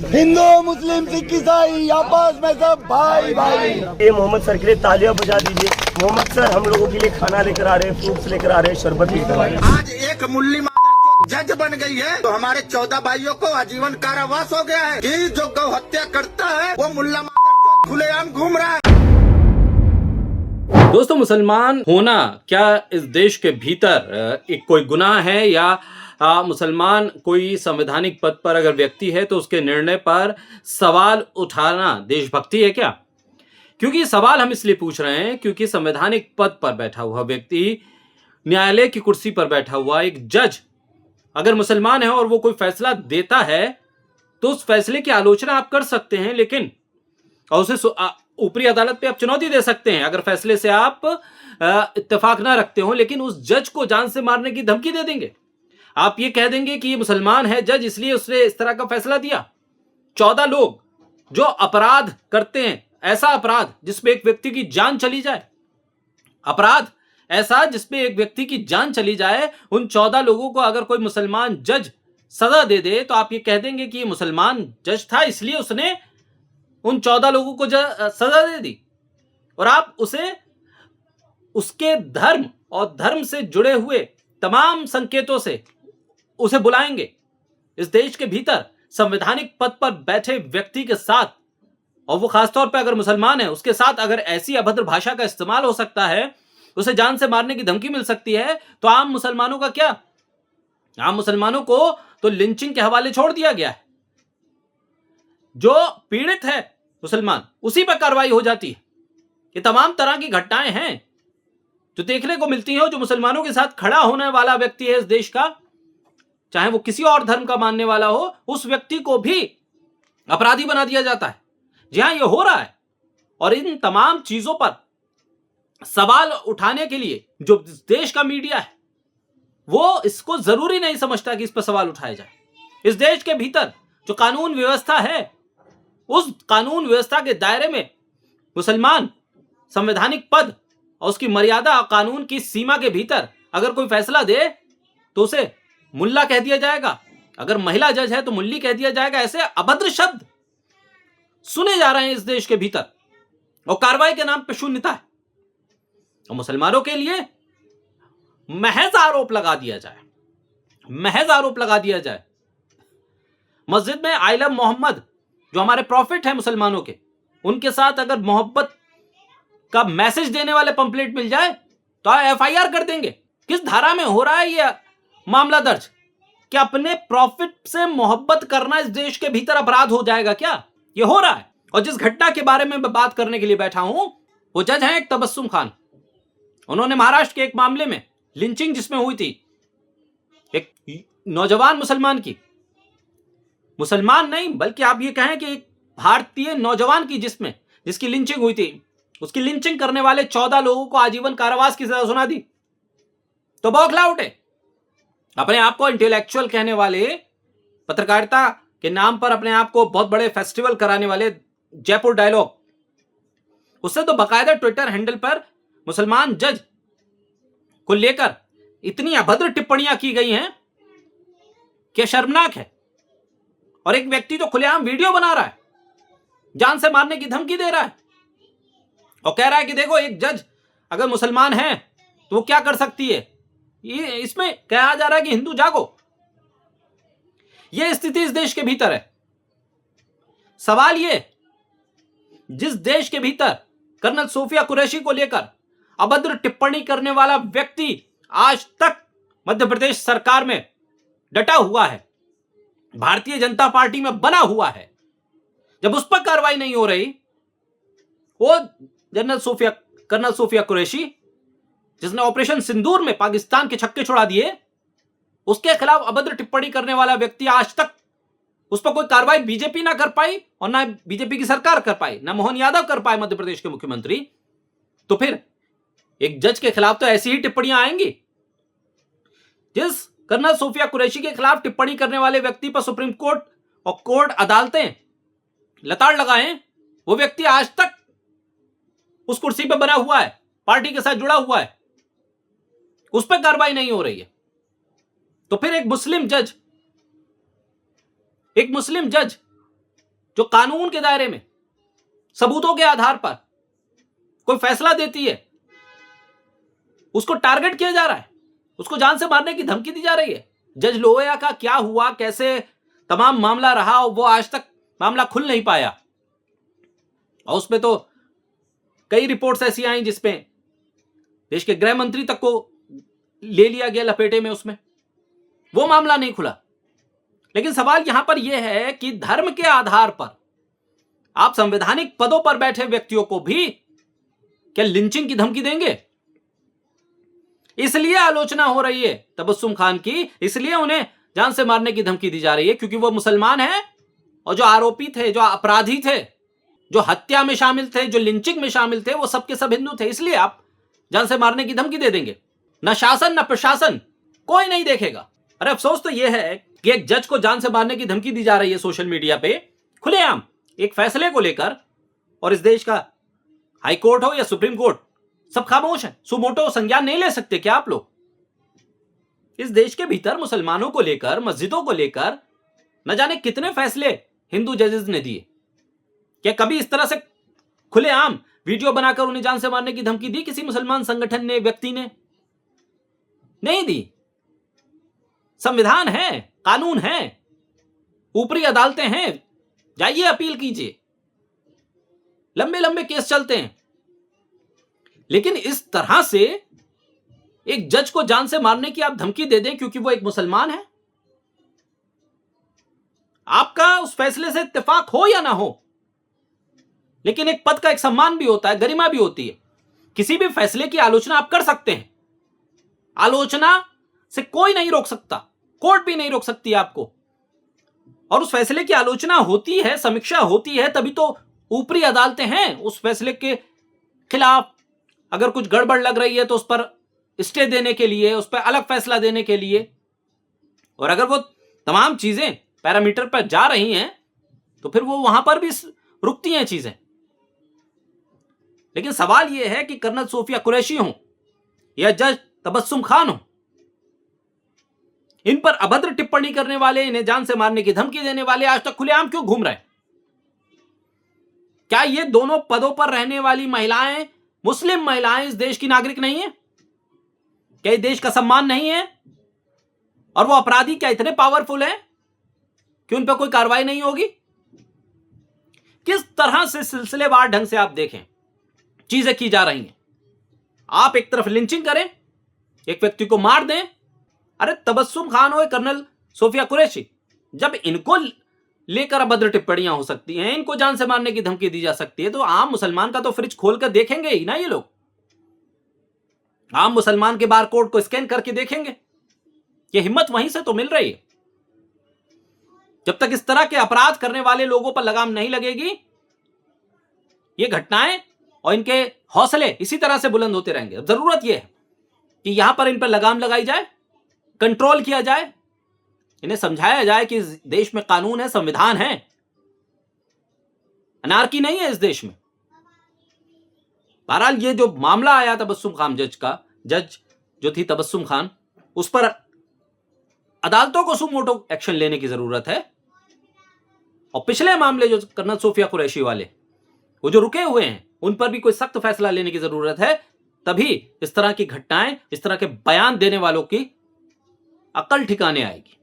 हिंदू मुस्लिम सिख ईसाई आपस में सब भाई भाई। ये मोहम्मद सर के लिए तालियां बजा दीजिए। मोहम्मद सर हम लोगों के लिए खाना लेकर आ रहे हैं, फ्रूट्स लेकर आ रहे हैं, शरबत लेकर आ रहे हैं। आज एक मुल्ली जज बन गई है तो हमारे 14 भाइयों को आजीवन कारावास हो गया है कि जो गौ हत्या करता है वो मुल्ला खुलेआम घूम रहा है। दोस्तों, मुसलमान होना क्या इस देश के भीतर एक कोई गुनाह है, या मुसलमान कोई संवैधानिक पद पर अगर व्यक्ति है तो उसके निर्णय पर सवाल उठाना देशभक्ति है क्या? क्योंकि सवाल हम इसलिए पूछ रहे हैं क्योंकि संवैधानिक पद पर बैठा हुआ व्यक्ति, न्यायालय की कुर्सी पर बैठा हुआ एक जज अगर मुसलमान है और वो कोई फैसला देता है तो उस फैसले की आलोचना आप कर सकते हैं, लेकिन और उसे ऊपरी अदालत पे आप चुनौती दे सकते हैं अगर फैसले से आप इत्तेफाक ना रखते हो, लेकिन उस जज को जान से मारने की धमकी दे देंगे। आप ये कह देंगे कि ये मुसलमान है जज, इसलिए उसने इस तरह का फैसला दिया। 14 लोग जो अपराध करते हैं, ऐसा अपराध जिसमें एक व्यक्ति की जान चली जाए, अपराध ऐसा जिसमें एक व्यक्ति की जान चली जाए, उन 14 लोगों को अगर कोई मुसलमान जज सजा दे दे तो आप ये कह देंगे कि ये मुसलमान जज था इसलिए उसने उन 14 लोगों को सजा दे दी, और आप उसे उसके धर्म और धर्म से जुड़े हुए तमाम संकेतों से उसे बुलाएंगे। इस देश के भीतर संवैधानिक पद पर बैठे व्यक्ति के साथ, और वो खासतौर पर अगर मुसलमान है, उसके साथ अगर ऐसी अभद्र भाषा का इस्तेमाल हो सकता है, उसे जान से मारने की धमकी मिल सकती है, तो आम मुसलमानों का क्या? आम मुसलमानों को तो लिंचिंग के हवाले छोड़ दिया गया है। जो पीड़ित है मुसलमान, उसी पर कार्रवाई हो जाती है। ये तमाम तरह की घटनाएं हैं जो देखने को मिलती हैं। जो मुसलमानों के साथ खड़ा होने वाला व्यक्ति है इस देश का, चाहे वो किसी और धर्म का मानने वाला हो, उस व्यक्ति को भी अपराधी बना दिया जाता है। जी हां, ये हो रहा है। और इन तमाम चीजों पर सवाल उठाने के लिए जो देश का मीडिया है वो इसको जरूरी नहीं समझता कि इस पर सवाल उठाया जाए। इस देश के भीतर जो कानून व्यवस्था है, उस कानून व्यवस्था के दायरे में मुसलमान संवैधानिक पद और उसकी मर्यादा, कानून की सीमा के भीतर अगर कोई फैसला दे तो उसे मुल्ला कह दिया जाएगा, अगर महिला जज है तो मुल्ली कह दिया जाएगा। ऐसे अभद्र शब्द सुने जा रहे हैं इस देश के भीतर, और कार्रवाई के नाम पर शून्यता है। और मुसलमानों के लिए महज आरोप लगा दिया जाए, महज आरोप लगा दिया जाए। मस्जिद में आइलम मोहम्मद जो हमारे प्रॉफिट हैं मुसलमानों के, उनके साथ अगर मोहब्बत का मैसेज देने वाले पंपलेट मिल जाए तो एफआईआर कर देंगे। किस धारा में हो रहा है यह मामला दर्ज कि अपने प्रॉफिट से मोहब्बत करना इस देश के भीतर अपराध हो जाएगा क्या? यह हो रहा है। और जिस घटना के बारे में मैं बात करने के लिए बैठा हूं वो जज हैं एक तबस्सुम खान। उन्होंने महाराष्ट्र के एक मामले में लिंचिंग जिसमें हुई थी एक नौजवान मुसलमान की, मुसलमान नहीं बल्कि आप ये कहें कि एक भारतीय नौजवान की जिसकी लिंचिंग हुई थी, उसकी लिंचिंग करने वाले 14 लोगों को आजीवन कारावास की सजा सुना दी। तो बौखला उठे। अपने आप को इंटेलेक्चुअल कहने वाले, पत्रकारिता के नाम पर अपने आप को बहुत बड़े फेस्टिवल कराने वाले जयपुर डायलॉग, उससे तो बाकायदा ट्विटर हैंडल पर मुसलमान जज को लेकर इतनी अभद्र टिप्पणियां की गई हैं कि शर्मनाक है। और एक व्यक्ति तो खुलेआम वीडियो बना रहा है, जान से मारने की धमकी दे रहा है, और कह रहा है कि देखो एक जज अगर मुसलमान है तो वो क्या कर सकती है। ये इसमें कहा जा रहा है कि हिंदू जागो। ये स्थिति इस देश के भीतर है। सवाल ये, जिस देश के भीतर कर्नल सोफिया कुरैशी को लेकर अभद्र टिप्पणी करने वाला व्यक्ति आज तक मध्य प्रदेश सरकार में डटा हुआ है, भारतीय जनता पार्टी में बना हुआ है, जब उस पर कार्रवाई नहीं हो रही, वो कर्नल सोफिया कुरैशी जिसने ऑपरेशन सिंदूर में पाकिस्तान के छक्के छुड़ा दिए, उसके खिलाफ अभद्र टिप्पणी करने वाला व्यक्ति आज तक उस पर कोई कार्रवाई बीजेपी ना कर पाई, और ना बीजेपी की सरकार कर पाई, ना मोहन यादव कर पाए मध्य प्रदेश के मुख्यमंत्री। तो फिर एक जज के खिलाफ तो ऐसी ही टिप्पणियां आएंगी। जिस कर्नल सोफिया कुरैशी के खिलाफ टिप्पणी करने वाले व्यक्ति पर सुप्रीम कोर्ट और कोर्ट अदालतें लताड़ लगाएं, वो व्यक्ति आज तक उस कुर्सी पर बना हुआ है, पार्टी के साथ जुड़ा हुआ है, उस पर कार्रवाई नहीं हो रही है। तो फिर एक मुस्लिम जज जो कानून के दायरे में सबूतों के आधार पर कोई फैसला देती है, उसको टारगेट किया जा रहा है, उसको जान से मारने की धमकी दी जा रही है। जज लोहिया का क्या हुआ, कैसे तमाम मामला रहा, वो आज तक मामला खुल नहीं पाया। और उसमें तो कई रिपोर्ट्स ऐसी आई जिसमें देश के गृह मंत्री तक को ले लिया गया लपेटे में, उसमें वो मामला नहीं खुला। लेकिन सवाल यहां पर यह है कि धर्म के आधार पर आप संवैधानिक पदों पर बैठे व्यक्तियों को भी क्या लिंचिंग की धमकी देंगे? इसलिए आलोचना हो रही है तबस्सुम खान की, इसलिए उन्हें जान से मारने की धमकी दी जा रही है, क्योंकि वो मुसलमान हैं और जो आरोपी थे, जो अपराधी थे, जो हत्या में शामिल थे, जो लिंचिंग में शामिल थे, वो सबके सब हिंदू थे। इसलिए आप जान से मारने की धमकी दे देंगे। न शासन न प्रशासन कोई नहीं देखेगा। अरे अफसोस तो यह है कि एक जज को जान से मारने की धमकी दी जा रही है सोशल मीडिया पे खुलेआम, एक फैसले को लेकर, और इस देश का हाई कोर्ट हो या सुप्रीम कोर्ट, सब खामोश है, सुमोटो संज्ञान नहीं ले सकते क्या आप लोग? इस देश के भीतर मुसलमानों को लेकर, मस्जिदों को लेकर न जाने कितने फैसले हिंदू जजेस ने दिए। क्या कभी इस तरह से खुलेआम वीडियो बनाकर उन्हें जान से मारने की धमकी दी किसी मुसलमान संगठन ने, व्यक्ति ने? नहीं दी। संविधान है, कानून है, ऊपरी अदालतें हैं, जाइए अपील कीजिए, लंबे लंबे केस चलते हैं। लेकिन इस तरह से एक जज को जान से मारने की आप धमकी दे दें क्योंकि वो एक मुसलमान है, आपका उस फैसले से इत्तेफाक हो या ना हो, लेकिन एक पद का एक सम्मान भी होता है, गरिमा भी होती है। किसी भी फैसले की आलोचना आप कर सकते हैं, आलोचना से कोई नहीं रोक सकता, कोर्ट भी नहीं रोक सकती आपको। और उस फैसले की आलोचना होती है, समीक्षा होती है, तभी तो ऊपरी अदालतें हैं उस फैसले के खिलाफ अगर कुछ गड़बड़ लग रही है तो उस पर स्टे देने के लिए, उस पर अलग फैसला देने के लिए। और अगर वो तमाम चीजें पैरामीटर पर जा रही हैं तो फिर वो वहां पर भी रुकती हैं चीजें। लेकिन सवाल यह है कि कर्नल सोफिया कुरैशी हो या जज तबस्सुम खान हो, इन पर अभद्र टिप्पणी करने वाले, इन्हें जान से मारने की धमकी देने वाले आज तक खुलेआम क्यों घूम रहे हैं? क्या ये दोनों पदों पर रहने वाली महिलाएं, मुस्लिम महिलाएं, इस देश की नागरिक नहीं है? क्या इस देश का सम्मान नहीं है? और वो अपराधी क्या इतने पावरफुल हैं कि उन पर कोई कार्रवाई नहीं होगी? किस तरह से सिलसिलेवार ढंग से आप देखें चीजें की जा रही हैं। आप एक तरफ लिंचिंग करें, एक व्यक्ति को मार दें। अरे तबस्सुम खान हो, कर्नल सोफिया कुरैशी, जब इनको लेकर अभद्र टिप्पणियां हो सकती हैं, इनको जान से मारने की धमकी दी जा सकती है, तो आम मुसलमान का तो फ्रिज खोलकर देखेंगे ही ना ये लोग। आम मुसलमान के बारकोड को स्कैन करके देखेंगे। ये हिम्मत वहीं से तो मिल रही है। जब तक इस तरह के अपराध करने वाले लोगों पर लगाम नहीं लगेगी, ये घटनाएं और इनके हौसले इसी तरह से बुलंद होते रहेंगे। अब जरूरत यह है कि यहां पर इन पर लगाम लगाई जाए, कंट्रोल किया जाए, इन्हें समझाया जाए कि इस देश में कानून है, संविधान है, अनार्की नहीं है इस देश में। बहरहाल ये जो मामला आया तबस्सुम खान जज जो थी तबस्सुम खान, उस पर अदालतों को सुमोटो एक्शन लेने की जरूरत है। और पिछले मामले जो कर्नल सोफिया कुरैशी वाले, वो जो रुके हुए हैं, उन पर भी कोई सख्त फैसला लेने की जरूरत है। तभी इस तरह की घटनाएं, इस तरह के बयान देने वालों की अकल ठिकाने आएगी।